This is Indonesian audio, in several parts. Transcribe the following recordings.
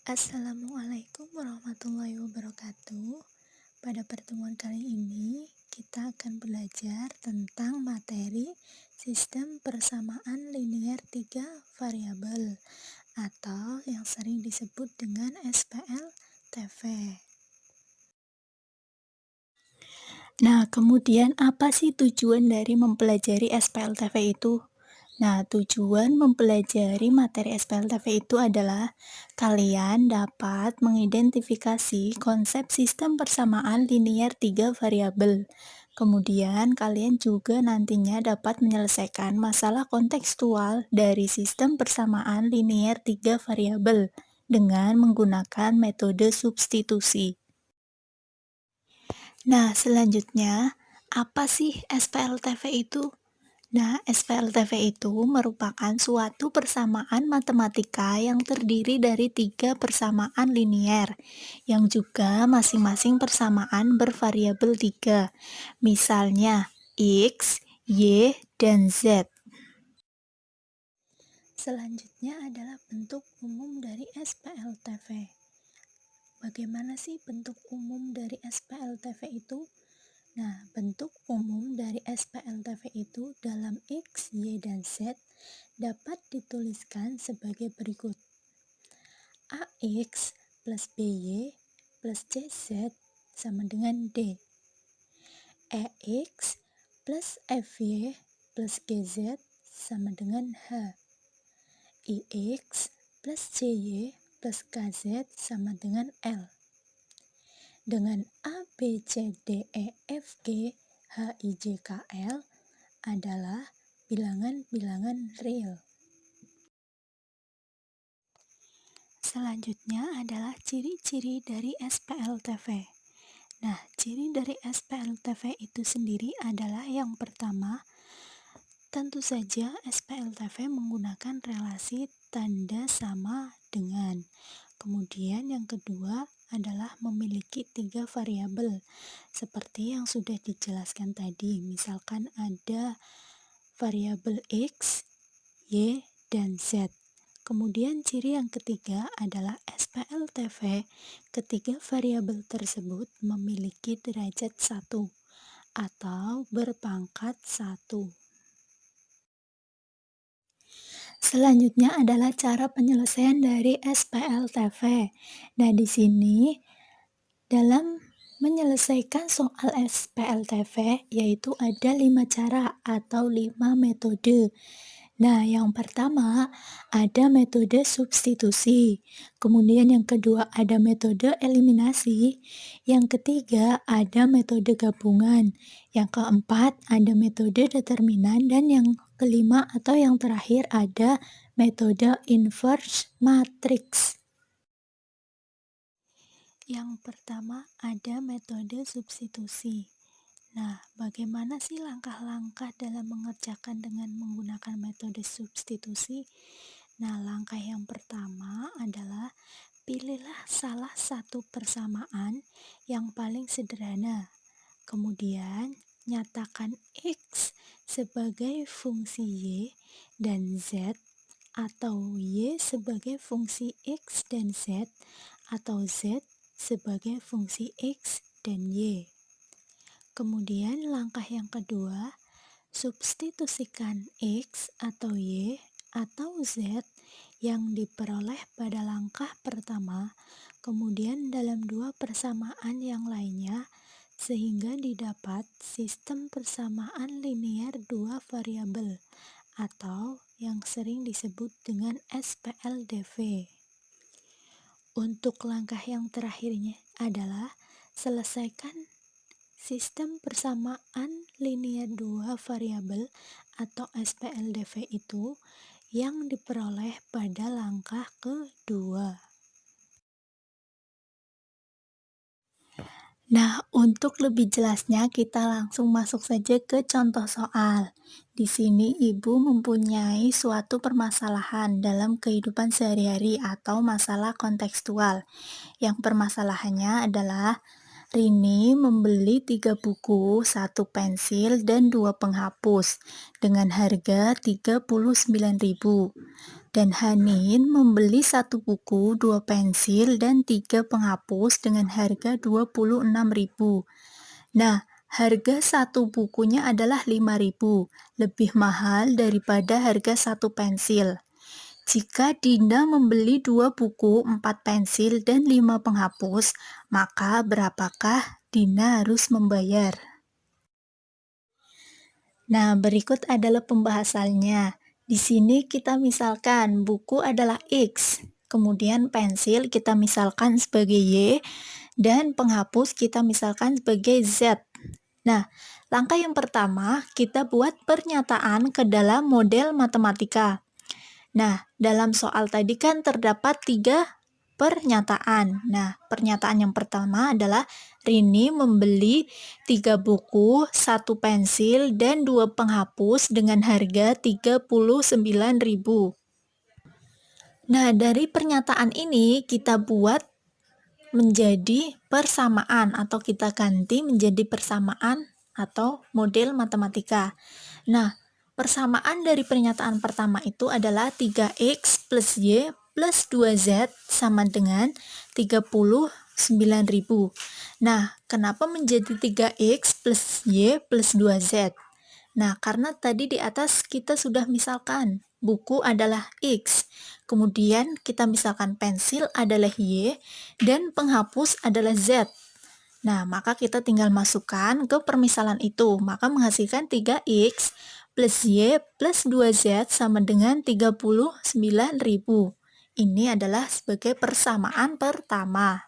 Assalamualaikum warahmatullahi wabarakatuh. Pada pertemuan kali ini, kita akan belajar tentang materi sistem persamaan linier 3 variabel atau yang sering disebut dengan SPLTV. Nah, kemudian apa sih tujuan dari mempelajari SPLTV itu? Nah, tujuan mempelajari materi SPLTV itu adalah kalian dapat mengidentifikasi konsep sistem persamaan linier 3 variabel. Kemudian, kalian juga nantinya dapat menyelesaikan masalah kontekstual dari sistem persamaan linier 3 variabel dengan menggunakan metode substitusi. Nah, selanjutnya, apa sih SPLTV itu? Nah, SPLTV itu merupakan suatu persamaan matematika yang terdiri dari 3 persamaan linier, yang juga masing-masing persamaan bervariabel 3. Misalnya, X, Y, dan Z. Selanjutnya adalah bentuk umum dari SPLTV. Bagaimana sih bentuk umum dari SPLTV itu? Nah, bentuk umum dari SPLTV itu dalam X, Y, dan Z dapat dituliskan sebagai berikut. AX plus BY plus CZ sama dengan D. EX plus FY plus GZ sama dengan H. IX plus CY plus KZ sama dengan L. Dengan A, B, C, D, E, F, G, H, I, J, K, L adalah bilangan-bilangan real. Selanjutnya adalah ciri-ciri dari SPLTV. Nah, ciri dari SPLTV itu sendiri adalah yang pertama, tentu saja SPLTV menggunakan relasi tanda sama dengan. Kemudian yang kedua adalah memiliki 3 variabel seperti yang sudah dijelaskan tadi. Misalkan ada variabel X, Y, dan Z. Kemudian ciri yang ketiga adalah SPLTV ketiga variabel tersebut memiliki derajat 1 atau berpangkat 1. Selanjutnya adalah cara penyelesaian dari SPLTV. Nah, di sini dalam menyelesaikan soal SPLTV yaitu ada 5 cara atau 5 metode. Nah, yang pertama ada metode substitusi, kemudian yang kedua ada metode eliminasi, yang ketiga ada metode gabungan, yang keempat ada metode determinan, dan yang kelima atau yang terakhir ada metode inverse matrix. Yang pertama ada metode substitusi. Nah, bagaimana sih langkah-langkah dalam mengerjakan dengan menggunakan metode substitusi? Nah, langkah yang pertama adalah pilihlah salah satu persamaan yang paling sederhana. Kemudian, nyatakan X sebagai fungsi Y dan Z, atau Y sebagai fungsi X dan Z, atau Z sebagai fungsi X dan Y. Kemudian langkah yang kedua, substitusikan X atau Y atau Z yang diperoleh pada langkah pertama, kemudian dalam dua persamaan yang lainnya, sehingga didapat sistem persamaan linier dua variabel atau yang sering disebut dengan SPLDV. Untuk langkah yang terakhirnya adalah selesaikan sistem persamaan linier dua variabel atau SPLDV itu yang diperoleh pada langkah kedua. Nah, untuk lebih jelasnya kita langsung masuk saja ke contoh soal. Di sini ibu mempunyai suatu permasalahan dalam kehidupan sehari-hari atau masalah kontekstual. Yang permasalahannya adalah Rini membeli 3 buku, 1 pensil, dan 2 penghapus dengan harga 39.000. Dan Hanin membeli 1 buku, 2 pensil, dan 3 penghapus dengan harga 26.000. Nah, harga satu bukunya adalah 5.000, lebih mahal daripada harga satu pensil. Jika Dinda membeli 2 buku, 4 pensil, dan 5 penghapus, maka berapakah Dinda harus membayar? Nah, berikut adalah pembahasannya. Di sini kita misalkan buku adalah X, kemudian pensil kita misalkan sebagai Y, dan penghapus kita misalkan sebagai Z. Nah, langkah yang pertama kita buat pernyataan ke dalam model matematika. Nah, dalam soal tadi kan terdapat 3 pernyataan. Nah, pernyataan yang pertama adalah Rini membeli 3 buku, 1 pensil, dan 2 penghapus dengan harga 39.000. Nah, dari pernyataan ini kita buat menjadi persamaan atau kita ganti menjadi persamaan atau model matematika. Nah, persamaan dari pernyataan pertama itu adalah 3x plus y plus 2z sama dengan 39.000. Nah, kenapa menjadi 3x plus y plus 2z? Nah, karena tadi di atas kita sudah misalkan buku adalah X, kemudian kita misalkan pensil adalah Y, dan penghapus adalah Z. Nah, maka kita tinggal masukkan ke permisalan itu, maka menghasilkan 3x plus Y plus 2Z sama dengan 39.000. Ini adalah sebagai persamaan pertama.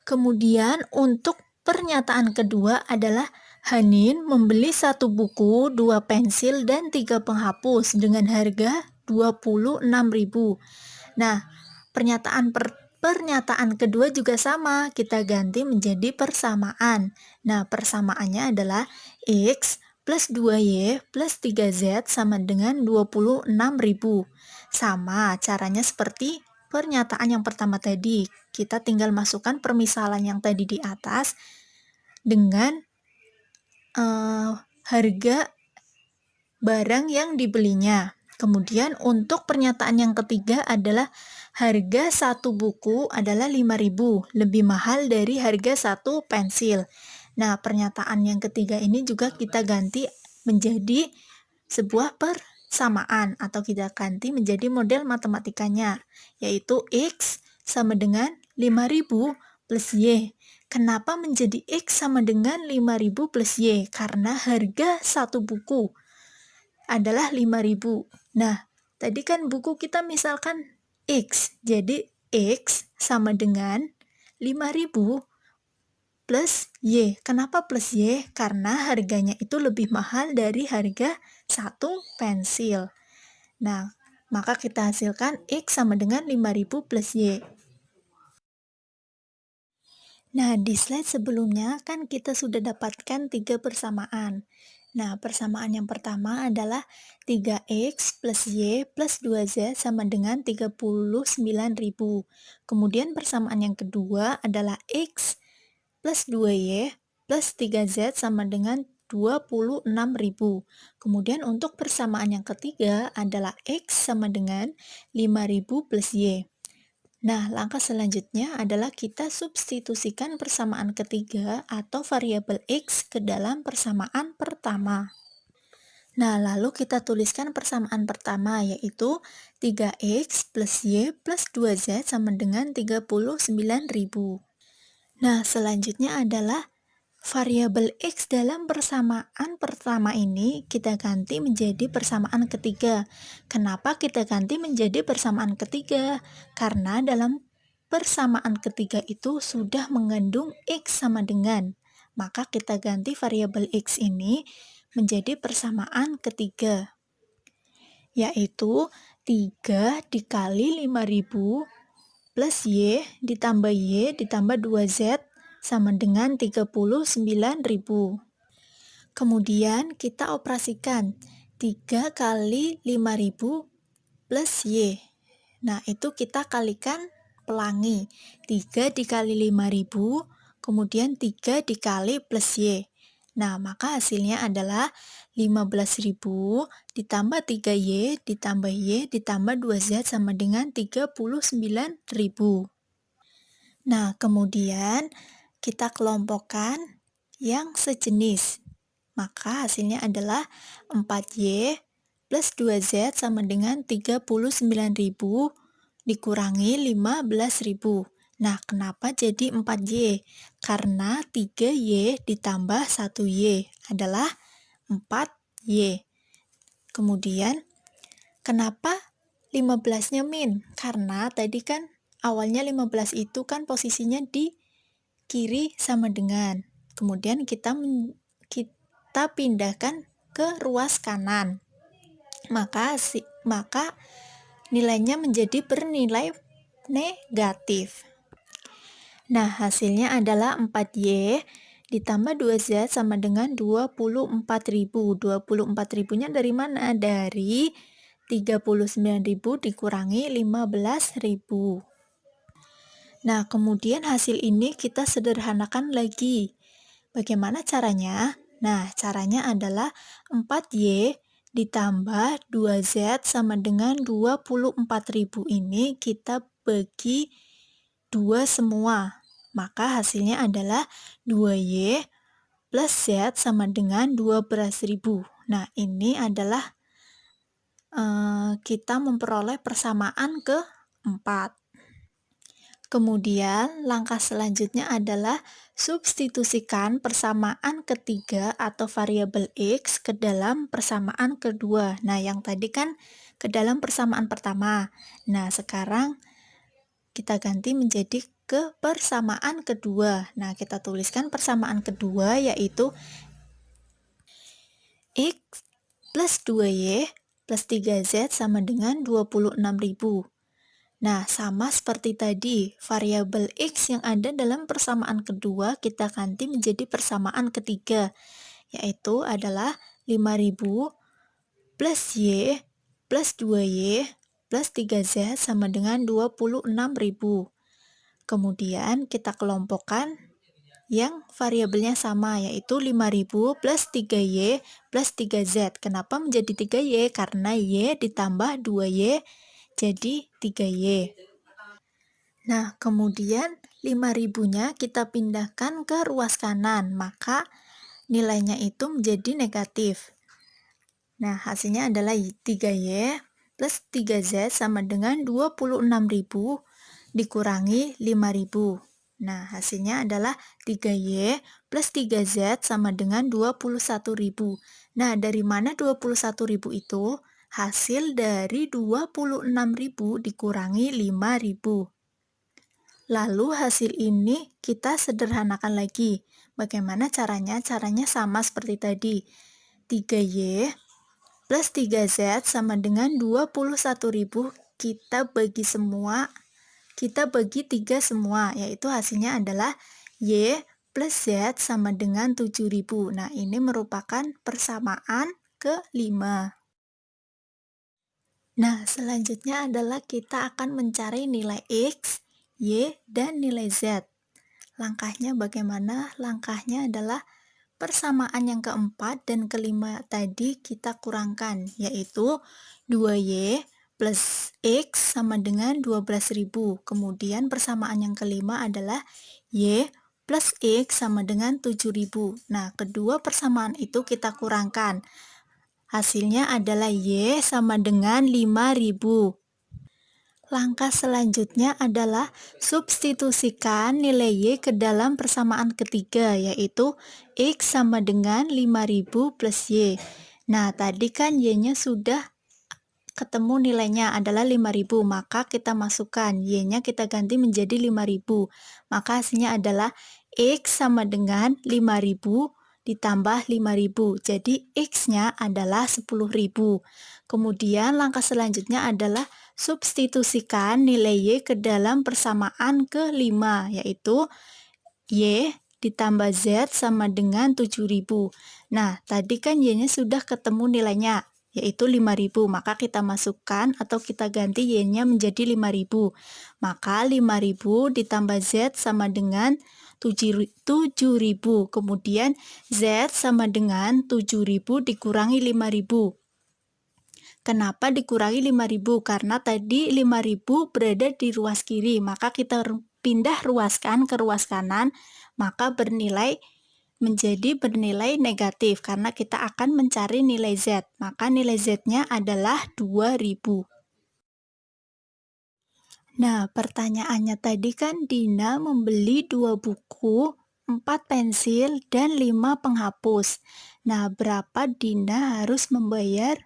Kemudian untuk pernyataan kedua adalah Hanin membeli 1 buku, 2 pensil, dan 3 penghapus dengan harga 26.000. Nah, pernyataan kedua juga sama, kita ganti menjadi persamaan. Nah, persamaannya adalah X plus 2Y plus 3Z sama dengan 26.000. Sama, caranya seperti pernyataan yang pertama tadi. Kita tinggal masukkan permisalan yang tadi di atas dengan harga barang yang dibelinya. Kemudian untuk pernyataan yang ketiga adalah harga satu buku adalah 5.000, lebih mahal dari harga satu pensil. Nah, pernyataan yang ketiga ini juga kita ganti menjadi sebuah persamaan atau kita ganti menjadi model matematikanya, yaitu X sama dengan 5.000 plus Y. Kenapa menjadi X sama dengan 5.000 plus Y? Karena harga satu buku adalah 5.000. Nah, tadi kan buku kita misalkan X, jadi X sama dengan 5.000 plus Y. Kenapa plus Y? Karena harganya itu lebih mahal dari harga satu pensil. Nah, maka kita hasilkan X sama dengan 5.000 plus Y. Nah, di slide sebelumnya kan kita sudah dapatkan 3 persamaan. Nah, persamaan yang pertama adalah 3x plus y plus 2z sama dengan 39.000. Kemudian persamaan yang kedua adalah x plus 2y plus 3z sama dengan 26.000. Kemudian untuk persamaan yang ketiga adalah x sama dengan 5.000 plus y. Nah, langkah selanjutnya adalah kita substitusikan persamaan ketiga atau variabel x ke dalam persamaan pertama. Nah, lalu kita tuliskan persamaan pertama, yaitu 3x plus y plus 2z sama dengan 39.000. Nah, selanjutnya adalah variabel X dalam persamaan pertama ini kita ganti menjadi persamaan ketiga. Kenapa kita ganti menjadi persamaan ketiga? Karena dalam persamaan ketiga itu sudah mengandung X sama dengan. Maka kita ganti variabel X ini menjadi persamaan ketiga, yaitu 3 dikali 5.000 plus Y ditambah Y ditambah 2Z sama dengan 39.000. Kemudian kita operasikan 3 kali 5.000 plus Y. Nah, itu kita kalikan pelangi. 3 dikali 5.000, kemudian 3 dikali plus Y. Nah, maka hasilnya adalah 15.000 ditambah 3Y ditambah Y ditambah 2Z sama dengan 39.000. Nah, kemudian kita kelompokkan yang sejenis. Maka hasilnya adalah 4Y plus 2Z sama dengan 39.000 dikurangi 15.000. Nah, kenapa jadi 4Y? Karena 3Y ditambah 1Y adalah 4Y. Kemudian, kenapa 15-nya min? Karena tadi kan awalnya 15 itu kan posisinya di kiri sama dengan. Kemudian kita pindahkan ke ruas kanan. Maka nilainya menjadi bernilai negatif. Nah, hasilnya adalah 4Y ditambah 2Z sama dengan 24.000. 24.000-nya dari mana? Dari 39.000 dikurangi 15.000. Nah, kemudian hasil ini kita sederhanakan lagi. Bagaimana caranya? Nah, caranya adalah 4Y ditambah 2Z sama dengan 24.000 ini kita bagi 2 semua. Maka hasilnya adalah 2Y plus Z sama dengan 12.000. Nah, ini adalah kita memperoleh persamaan ke-4. Kemudian, langkah selanjutnya adalah substitusikan persamaan ketiga atau variabel X ke dalam persamaan kedua. Nah, yang tadi kan ke dalam persamaan pertama. Nah, sekarang kita ganti menjadi ke persamaan kedua. Nah, kita tuliskan persamaan kedua yaitu X plus 2Y plus 3Z sama dengan 26.000. Nah, sama seperti tadi, variabel X yang ada dalam persamaan kedua kita ganti menjadi persamaan ketiga, yaitu adalah 5.000 plus Y plus 2Y plus 3Z sama dengan 26.000. Kemudian kita kelompokkan yang variabelnya sama, yaitu 5.000 plus 3Y plus 3Z. Kenapa menjadi 3Y? Karena Y ditambah 2Y jadi 3Y. Nah, kemudian 5.000-nya kita pindahkan ke ruas kanan, maka nilainya itu menjadi negatif. Nah, hasilnya adalah 3Y plus 3Z sama dengan 26.000 dikurangi 5.000. Nah, hasilnya adalah 3Y plus 3Z sama dengan 21.000. Nah, dari mana 21.000 itu? Hasil dari 26.000 dikurangi 5.000. Lalu hasil ini kita sederhanakan lagi. Bagaimana caranya? Caranya sama seperti tadi. 3Y plus 3Z sama dengan 21.000 kita bagi 3 semua, yaitu hasilnya adalah Y plus Z sama dengan 7.000. Nah, ini merupakan persamaan ke-5. Nah, selanjutnya adalah kita akan mencari nilai X, Y, dan nilai Z. Langkahnya bagaimana? Langkahnya adalah persamaan yang keempat dan kelima tadi kita kurangkan, yaitu 2Y plus X sama dengan 12.000. Kemudian persamaan yang kelima adalah Y plus X sama dengan 7.000. Nah, kedua persamaan itu kita kurangkan. Hasilnya adalah Y sama dengan 5.000. Langkah selanjutnya adalah substitusikan nilai Y ke dalam persamaan ketiga, yaitu X sama dengan 5.000 plus Y. Nah, tadi kan Y-nya sudah ketemu nilainya adalah 5.000, maka kita masukkan Y-nya kita ganti menjadi 5.000. Maka hasilnya adalah X sama dengan 5.000 ditambah 5.000. Jadi X-nya adalah 10.000. Kemudian langkah selanjutnya adalah substitusikan nilai Y ke dalam persamaan ke-5, yaitu Y ditambah Z sama dengan 7.000. Nah, tadi kan Y-nya sudah ketemu nilainya. yaitu 5.000. Maka kita masukkan atau kita ganti Y-nya menjadi 5.000. Maka 5.000 ditambah Z sama dengan 7.000. Kemudian Z sama dengan 7.000 dikurangi 5.000. Kenapa dikurangi 5.000? Karena tadi 5.000 berada di ruas kiri, maka kita pindah ruaskan ke ruas kanan, maka menjadi bernilai negatif karena kita akan mencari nilai Z. Maka nilai Z-nya adalah 2.000. Nah, pertanyaannya tadi kan Dina membeli 2 buku, 4 pensil, dan 5 penghapus. Nah, berapa Dina harus membayar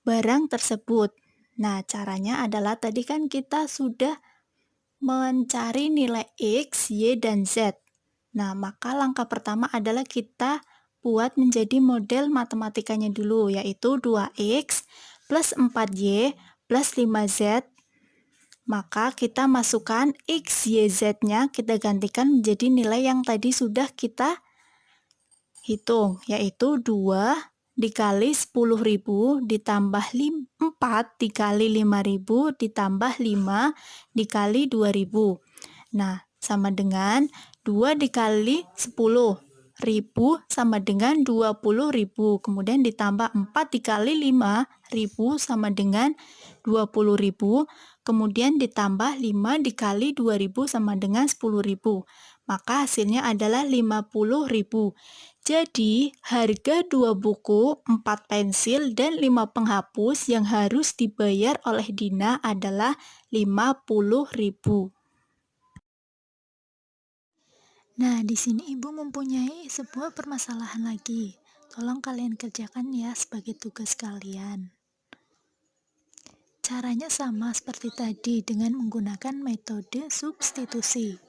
barang tersebut? Nah, caranya adalah tadi kan kita sudah mencari nilai X, Y, dan Z. Nah, maka langkah pertama adalah kita buat menjadi model matematikanya dulu, yaitu 2X plus 4Y plus 5Z. Maka kita masukkan X, Y, Z-nya, kita gantikan menjadi nilai yang tadi sudah kita hitung, yaitu 2 dikali 10.000 ditambah 4 dikali 5.000 ditambah 5 dikali 2.000. Nah, sama dengan 2 dikali 10.000 sama dengan 20.000. Kemudian ditambah 4 dikali 5.000 sama dengan 20.000. Kemudian ditambah 5 dikali 2.000 sama dengan 10.000. Maka hasilnya adalah 50.000. Jadi, harga 2 buku, 4 pensil, dan 5 penghapus yang harus dibayar oleh Dina adalah 50.000. Nah, di sini Ibu mempunyai sebuah permasalahan lagi. Tolong kalian kerjakan ya sebagai tugas kalian. Caranya sama seperti tadi dengan menggunakan metode substitusi.